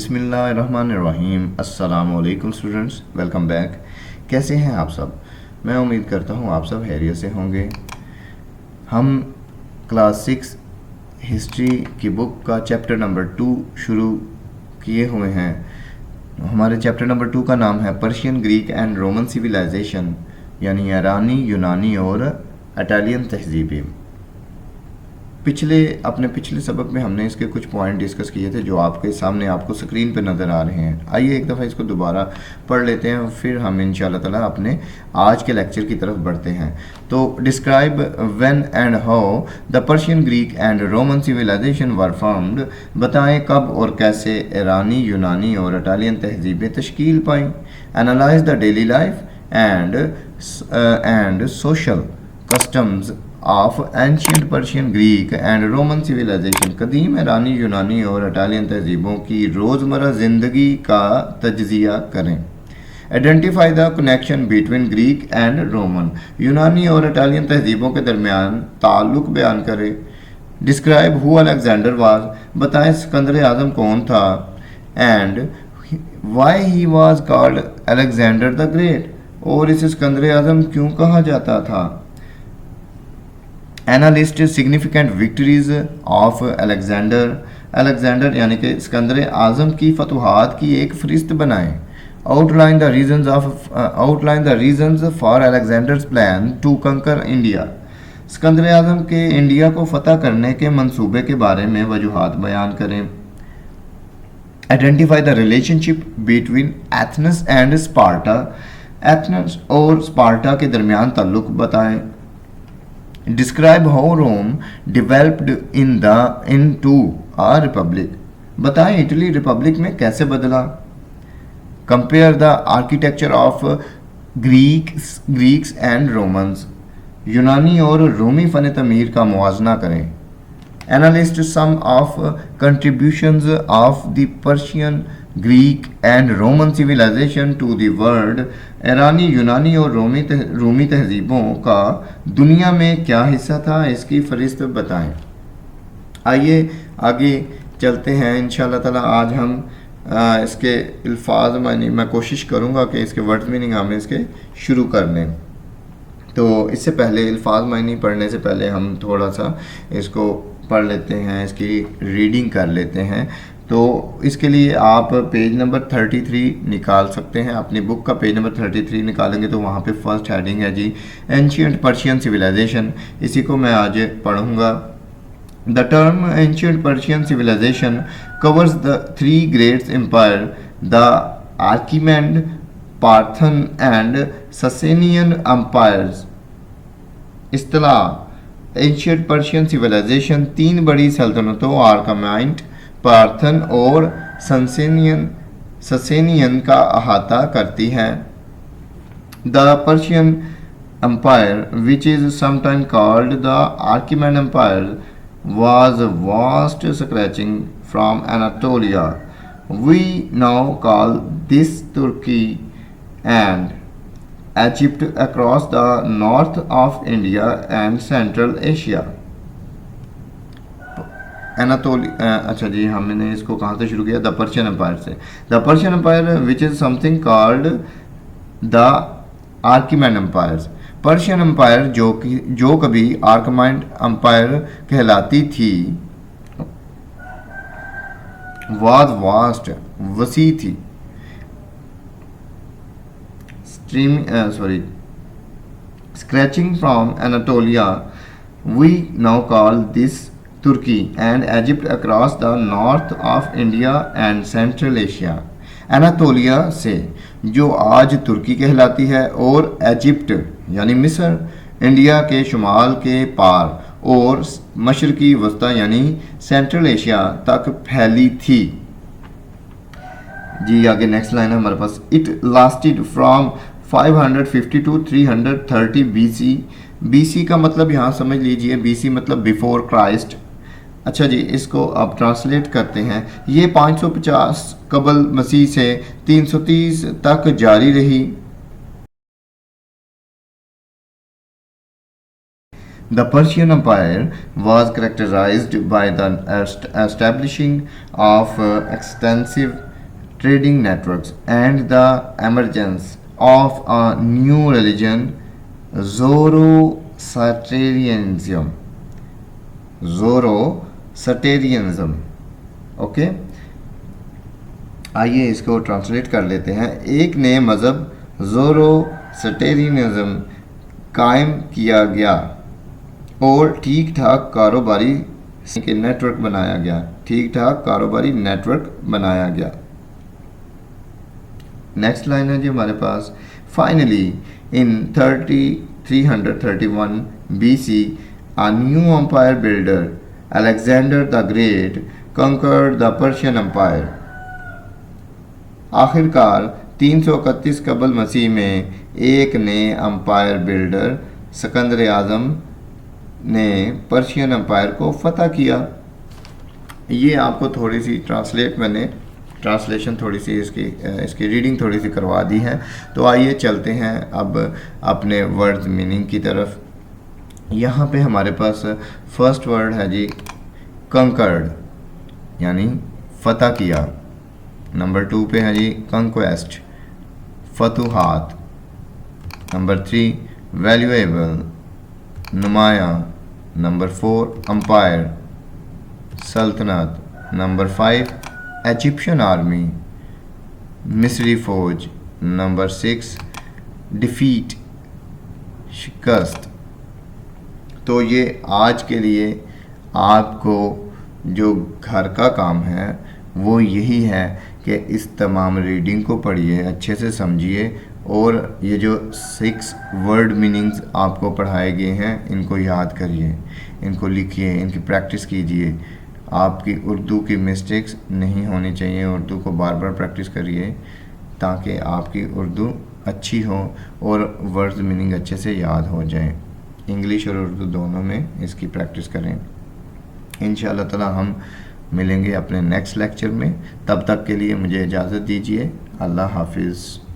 बिस्मिल्लाहिर्रहमानिर्रहीम। अस्सलाम वालेकुम स्टूडेंट्स, वेलकम बैक। कैसे हैं आप सब? मैं उम्मीद करता हूँ आप सब खैरियत से होंगे। हम क्लास 6 हिस्ट्री की बुक का चैप्टर नंबर 2 शुरू किए हुए हैं। हमारे चैप्टर नंबर 2 का नाम है Persian, Greek and Roman civilization, यानी ईरानी, यूनानी और इटालियन तहजीबें। अपने पिछले सबक में हमने इसके कुछ पॉइंट डिस्कस किए थे जो आपके सामने आपको स्क्रीन पर नज़र आ रहे हैं। आइए एक दफ़ा इसको दोबारा पढ़ लेते हैं, फिर हम इंशाल्लाह ताला अपने आज के लेक्चर की तरफ बढ़ते हैं। तो describe when and how the Persian, Greek and Roman civilization were formed. बताएं कब और कैसे ईरानी, यूनानी और इटालियन तहजीबें तश्कील पाईं। Analyse the daily life and social customs of ancient Persian, Greek and Roman civilization. कदीम ईरानी, यूनानी और इटालियन तहजीबों की रोज़मर्रा ज़िंदगी का तज्ज़िया करें। Identify the connection between Greek and Roman. यूनानी और इटालियन तहजीबों के दरमियान ताल्लुक़ बयान करें। Describe who Alexander was. बताएं सिकंदर आज़म कौन था। And why he was called Alexander the great. और इसे सिकंदर आज़म क्यों कहा जाता था। Analyst significant victories of Alexander यानी कि सिकंदर आज़म की फतूहात की एक फहरिस्त बनाएं। Outline the reasons for Alexander's plan to conquer India. सिकंदर आज़म के इंडिया को फतह करने के मंसूबे के बारे में वजूहात बयान करें। Identify the relationship between Athens and Sparta. Athens और स्पार्टा के दरमियान ताल्लुक़ बताएं। Describe how Rome developed into a republic. बताएं इटली रिपब्लिक में कैसे बदला। Compare the architecture of Greeks and Romans. यूनानी और रोमी फ़न तमीर का मुआजना करें। Analyse some of contributions of the Persian, Greek and Roman civilization to the world. ईरानी, यूनानी और रोमी तहजीबों का दुनिया में क्या हिस्सा था, इसकी फहरिस्त बताएं। आइए आगे चलते हैं इंशाल्लाह ताला। आज हम इसके अल्फाज मैं कोशिश करूँगा कि इसके वर्ड्स मीनिंग हम इसके शुरू कर लें। तो इससे पहले अल्फाज मायनी पढ़ने से पहले हम थोड़ा सा इसको पढ़ लेते हैं, इसकी रीडिंग कर लेते हैं। तो इसके लिए आप पेज नंबर 33 निकाल सकते हैं। अपनी बुक का पेज नंबर 33 निकालेंगे तो वहाँ पे फर्स्ट हेडिंग है जी एंशियंट पर्शियन सिविलाइजेशन। इसी को मैं आज पढ़ूँगा। The term ancient Persian civilization covers the 3 great empire, the Achaemenid, Parthian and Sasanian empires. इस्तिलाह एंशियंट पर्शियन सिविलाइजेशन 3 बड़ी सल्तनतों आर्कामाइंट, पार्थन और ससेनियन का अहाता करती है। The Persian empire which is sometime called the Achaemenid empire was vast stretching from Anatolia. We now call this Turkey and Egypt across the north of India and Central Asia. अच्छा जी, हमने इसको कहाँ से शुरू किया? द पर्शियन एम्पायर से। The Persian empire which is something called the Achaemenid empires. Persian empire जो कभी आर्कमाइंड एम्पायर कहलाती थी, वाज वास्ट, वसी थी। Stretching from Anatolia, we now call this Turkey and Egypt across the north of India and central Asia. Anatolia से जो आज तुर्की कहलाती है और इजिप्ट यानी मिस्र, इंडिया के शुमाल के पार और मशरकी वस्ता यानी सेंट्रल एशिया तक फैली थी। जी आगे नेक्स्ट लाइन है हमारे पास। It lasted from 550 to 330 BC। BC का मतलब यहाँ समझ लीजिए, BC मतलब बिफोर क्राइस्ट। अच्छा जी, इसको अब ट्रांसलेट करते हैं। ये 550 कबल मसीह से 330 तक जारी रही। The Persian Empire was characterized by the establishing of extensive trading networks, and the emergence of a new religion, Zoroastrianism. Zoroastrianism. Okay, आइए इसको ट्रांसलेट कर लेते हैं। एक नए मज़हब ज़ोरोस्ट्रियनिज़्म कायम किया गया और ठीक ठाक कारोबारी के नेटवर्क बनाया गया। ठीक ठाक कारोबारी नेटवर्क बनाया गया। नेक्स्ट लाइन है जी हमारे पास, finally in 331 BC a new empire builder Alexander the Great conquered the Persian Empire. आखिरकार 331 कबल मसीह में एक नए अंपायर बिल्डर सिकंदर आज़म ने पर्शियन अंपायर को फतह किया। ये आपको थोड़ी सी ट्रांसलेशन थोड़ी सी इसकी रीडिंग थोड़ी सी करवा दी है। तो आइए चलते हैं अब अपने वर्ड्स मीनिंग की तरफ। यहाँ पे हमारे पास फर्स्ट वर्ड है जी कंकर्ड, यानी फतह किया। नंबर 2 पे है जी कंक्वेस्ट, फतूहात। नंबर 3 वैल्यूएबल, नुमाया। नंबर 4 अंपायर, सल्तनत। नंबर 5 इजिप्शियन आर्मी, मिस्री फौज। नंबर 6 डिफीट, शिकस्त। तो ये आज के लिए आपको जो घर का काम है वो यही है कि इस तमाम रीडिंग को पढ़िए, अच्छे से समझिए और ये जो 6 वर्ड मीनिंग्स आपको पढ़ाए गए हैं इनको याद करिए, इनको लिखिए, इनकी प्रैक्टिस कीजिए। आपकी उर्दू की मिस्टेक्स नहीं होनी चाहिए। उर्दू को बार बार प्रैक्टिस करिए ताकि आपकी उर्दू अच्छी हो और वर्ड्स मीनिंग अच्छे से याद हो जाए। इंग्लिश और उर्दू दोनों में इसकी प्रैक्टिस करें। इंशाअल्लाह ताला हम मिलेंगे अपने नेक्स्ट लेक्चर में। तब तक के लिए मुझे इजाज़त दीजिए। अल्लाह हाफिज़।